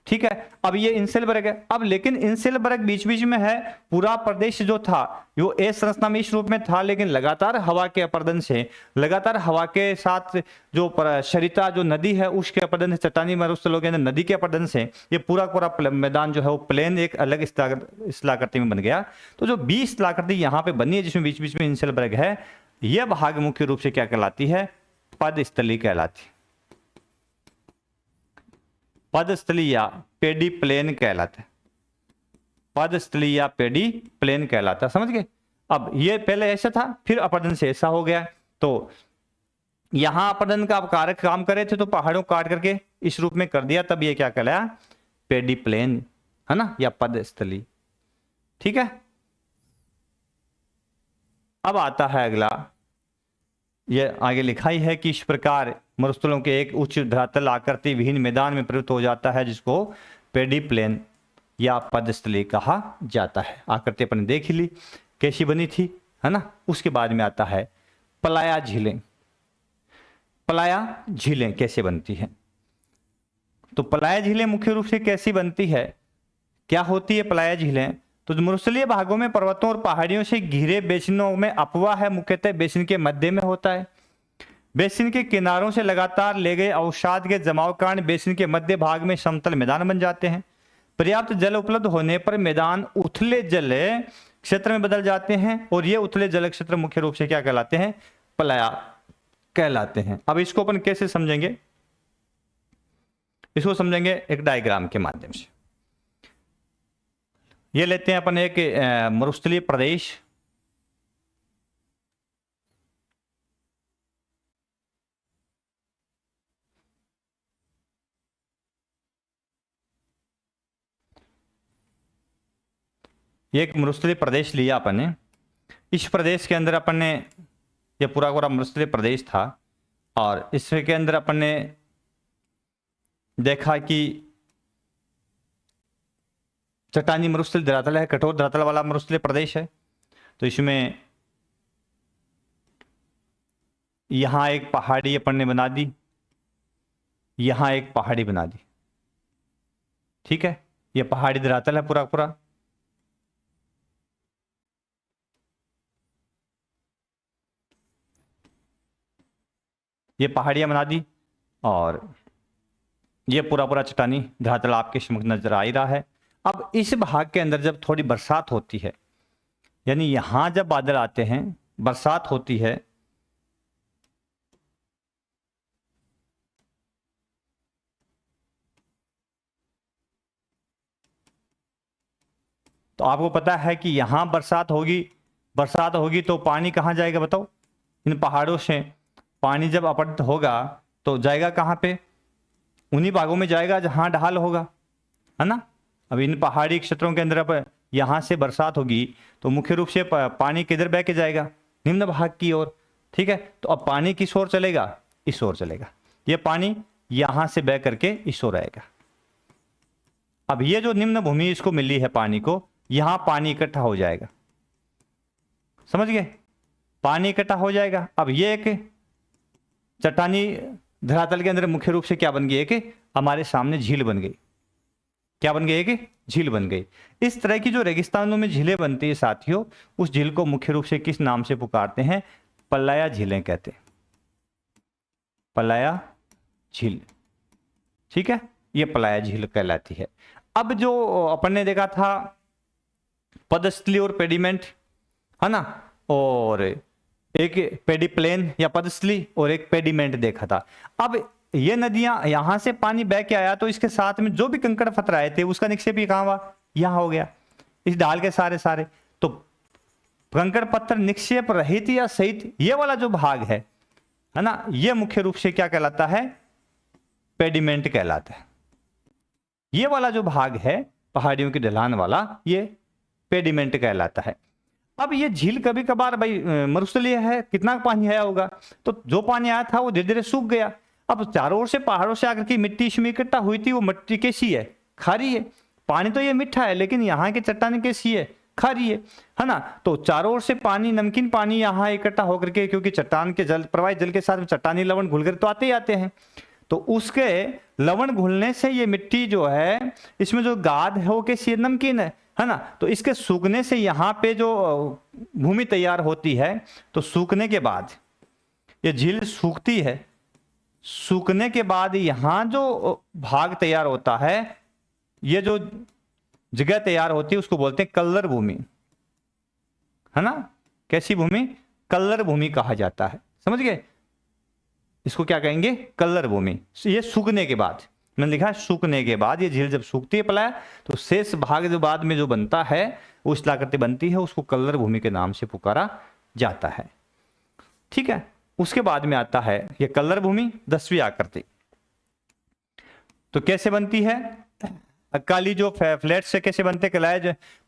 [SPEAKER 1] ठीक है, अब ये इंसेलबर्ग है। अब लेकिन इंसेलबर्ग बीच बीच में है, पूरा प्रदेश जो था वो ए संरचना में इस रूप में था, लेकिन लगातार हवा के अपरदन से, लगातार हवा के साथ जो सरिता जो नदी है उसके अपरदन से, चट्टानी मरुस्थलों के अंदर नदी के अपरदन से ये पूरा पूरा मैदान जो है वो प्लेन एक अलग स्थलाकृति में बन गया। तो जो 20 स्थलाकृति यहाँ पे बनी है जिसमें बीच बीच में इंसेलबर्ग है, यह भाग मुख्य रूप से क्या कहलाती है, पदस्थली कहलाती है। पदस्थली या पेडी प्लेन कहलाता है, पदस्थली या पेडी प्लेन कहलाता है, समझ गए। अब ये पहले ऐसा था, फिर अपरदन से ऐसा हो गया। तो यहां अपरदन का कारक काम करे थे तो पहाड़ों काट करके इस रूप में कर दिया, तब ये क्या कहलाया, पेडी प्लेन, है ना, या पदस्थली। ठीक है, अब आता है अगला, ये आगे लिखा ही है कि इस प्रकार मरुस्थलों के एक उच्च धरातल आकृति विहीन मैदान में प्रयुक्त हो जाता है, जिसको पेडी प्लेन या पदस्थली कहा जाता है। आकृति अपन देख ही ली कैसी बनी थी, है ना। उसके बाद में आता है पलाया झीलें। पलाया झीलें कैसे बनती हैं, तो पलाया झीलें मुख्य रूप से कैसी बनती है, क्या होती है पलाया झीलें। तो मरुस्थलीय भागों में पर्वतों और पहाड़ियों से घिरे बेसिनों में अपवा है, मुख्यतः बेसिन के मध्य में होता है। बेसिन के किनारों से लगातार ले गए अवसाद के जमाव कारण बेसिन के मध्य भाग में समतल मैदान बन जाते हैं। पर्याप्त जल उपलब्ध होने पर मैदान उथले जल क्षेत्र में बदल जाते हैं, और ये उथले जल क्षेत्र मुख्य रूप से क्या कहलाते हैं, पलाया कहलाते हैं। अब इसको अपन कैसे समझेंगे, इसको समझेंगे एक डायग्राम के माध्यम से। ये लेते हैं अपन एक मरुस्थलीय प्रदेश, ये एक मरुस्थलीय प्रदेश लिया अपन ने। इस प्रदेश के अंदर अपन ने, ये पूरा पूरा मरुस्थलीय प्रदेश था, और इसके अंदर अपन ने देखा कि चट्टानी मरुस्थल धरातल है, कठोर धरातल वाला मरुस्थलीय प्रदेश है। तो इसमें यहां एक पहाड़ी अपन ने बना दी, यहां एक पहाड़ी बना दी। ठीक है, ये पहाड़ी धरातल है पूरा पूरा। ये पहाड़ियां बना दी, और ये पूरा पूरा चट्टानी धरातल आपके समक्ष नजर आ ही रहा है। अब इस भाग के अंदर जब थोड़ी बरसात होती है, यानी यहां जब बादल आते हैं, बरसात होती है, तो आपको पता है कि यहां बरसात होगी तो पानी कहां जाएगा बताओ? इन पहाड़ों से पानी जब अपरत होगा तो जाएगा कहां पे? उन्हीं भागों में जाएगा जहां ढाल होगा, है ना। अब इन पहाड़ी क्षेत्रों के अंदर अब यहां से बरसात होगी तो मुख्य रूप से पानी किधर बह के जाएगा? निम्न भाग की ओर, ठीक है। तो अब पानी किस ओर चलेगा? इस ओर चलेगा। ये पानी यहां से बह करके इस ओर आएगा। अब ये जो निम्न भूमि इसको मिली है पानी को, यहां पानी इकट्ठा हो जाएगा, समझ गए? पानी इकट्ठा हो जाएगा। अब ये एक चट्टानी धरातल के अंदर मुख्य रूप से क्या बन गई? एक हमारे सामने झील बन गई। क्या बन गई? एक झील बन गई। इस तरह की जो रेगिस्तानों में झीलें बनती है साथियों, उस झील को मुख्य रूप से किस नाम से पुकारते हैं? पलाया झीलें कहते हैं, पलाया झील, ठीक है। ये पलाया झील कहलाती है। अब जो अपन ने देखा था पदस्थली और पेडिमेंट, है ना, और एक पेडिप्लेन या पदस्थली और एक पेडिमेंट देखा था। अब ये नदियां यहां से पानी बह के आया तो इसके साथ में जो भी कंकड़ पत्थर आए थे उसका निक्षेप ही कहां हुआ? यहां हो गया, इस ढाल के सारे। तो कंकड़ पत्थर निक्षेप रहित या सहित ये वाला जो भाग है ना, ये मुख्य रूप से क्या कहलाता है? पेडिमेंट कहलाता है। ये वाला जो भाग है पहाड़ियों की ढलान वाला, ये पेडिमेंट कहलाता है। अब ये झील कभी कभार भाई मरुस्थलीय है, कितना पानी आया होगा, तो जो पानी आया था वो धीरे धीरे सूख गया। अब चारों ओर से पहाड़ों से आकर की मिट्टी इसमें इकट्ठा हुई थी, वो मिट्टी कैसी है? खारी है। पानी तो ये मीठा है लेकिन यहाँ की चट्टानी कैसी है? खारी है ना। तो चारों ओर से पानी, नमकीन पानी यहाँ इकट्ठा होकर के, क्योंकि चट्टान के जल, प्रवाहित जल के साथ में चट्टानी लवण घुल कर तो आते ही आते हैं, तो उसके लवण घुलने से ये मिट्टी जो है, इसमें जो गाद है वो कैसी है? नमकीन है ना। तो इसके सूखने से यहाँ पे जो भूमि तैयार होती है, तो सूखने के बाद ये झील सूखती है, सूखने के बाद यहां जो भाग तैयार होता है, ये जो जगह तैयार होती है उसको बोलते हैं कल्लर भूमि, है ना। कैसी भूमि? कल्लर भूमि कहा जाता है, समझ गए? इसको क्या कहेंगे? कल्लर भूमि। ये सूखने के बाद, मैंने लिखा है सूखने के बाद, ये झील जब सूखती है पलाया, तो शेष भाग जो बाद में जो बनता है, वो स्थलाकृति बनती है, उसको कल्लर भूमि के नाम से पुकारा जाता है, ठीक है। उसके बाद में आता है ये कल्लर भूमि 10वीं आकृति। तो कैसे बनती है? अकाली जो फ्लैट से कैसे बनते?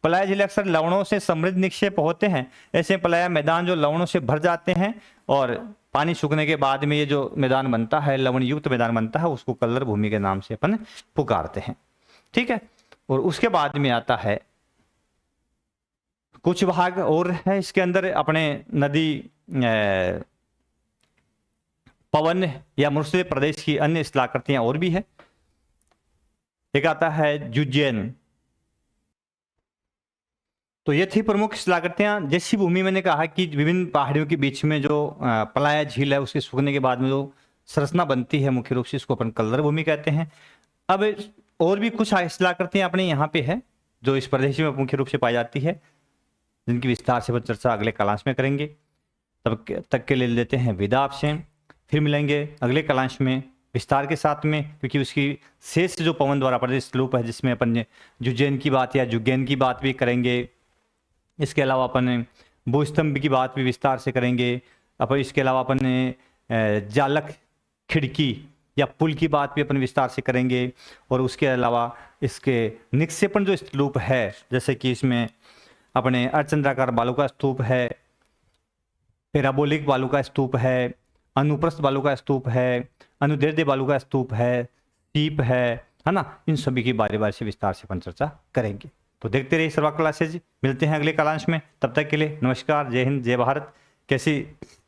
[SPEAKER 1] पलाया झील अक्सर लवणों से समृद्ध निक्षेप होते हैं। ऐसे पलाया मैदान जो लवणों से भर जाते हैं और पानी सूखने के बाद में ये जो मैदान बनता है, लवण युक्त मैदान बनता है, उसको कल्लर भूमि के नाम से अपन पुकारते हैं, ठीक है। और उसके बाद में आता है कुछ भाग और है इसके अंदर, अपने नदी, पवन या मरुस्थलीय प्रदेश की अन्य स्थलाकृतियां और भी है। एक आता है जुज्जैन। तो ये थी प्रमुख स्थलाकृतियां। जैसी भूमि मैंने कहा कि विभिन्न पहाड़ियों के बीच में जो पलाया झील है, उसके सूखने के बाद में जो संरचना बनती है, मुख्य रूप से इसको अपन कल्लर भूमि कहते हैं। अब और भी कुछ स्थलाकृतियां अपने यहाँ पे है जो इस प्रदेश में मुख्य रूप से पाई जाती है, जिनकी विस्तार से चर्चा अगले क्लास में करेंगे। तब तक के लिए लेते हैं विदा आपसे, फिर मिलेंगे अगले क्लास में विस्तार के साथ में, क्योंकि उसकी शेष जो पवन द्वारा प्रदेश स्लूप है, जिसमें अपन जुज्जैन की बात या जुग्गैन की बात भी करेंगे। इसके अलावा अपन भूस्तंभ की बात भी विस्तार से करेंगे। अपन इसके अलावा अपन जालक खिड़की या पुल की बात भी अपन विस्तार से करेंगे। और उसके अलावा इसके निक्षेपण जो स्तूप है, जैसे कि इसमें अपने अर्धचंद्राकार बालू का स्तूप है, पैराबोलिक बालू का स्तूप है, अनुप्रस्थ बालू का स्तूप है, अनुदैर्ध्य बालू का स्तूप है, सीप है ना। इन सभी की बारी बारी से विस्तार से अपन चर्चा करेंगे। तो देखते रहिए सर्वा क्लासेज। मिलते हैं अगले क्लास में, तब तक के लिए नमस्कार, जय हिंद, जय भारत। कैसी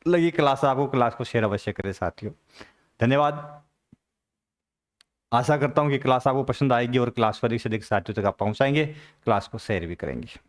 [SPEAKER 1] लगी क्लास आपको? क्लास को शेयर अवश्य करें साथियों। धन्यवाद। आशा करता हूं कि क्लास आपको पसंद आएगी और क्लास को अधिक से अधिक साथियों तक आप पहुंचाएंगे, क्लास को शेयर भी करेंगे।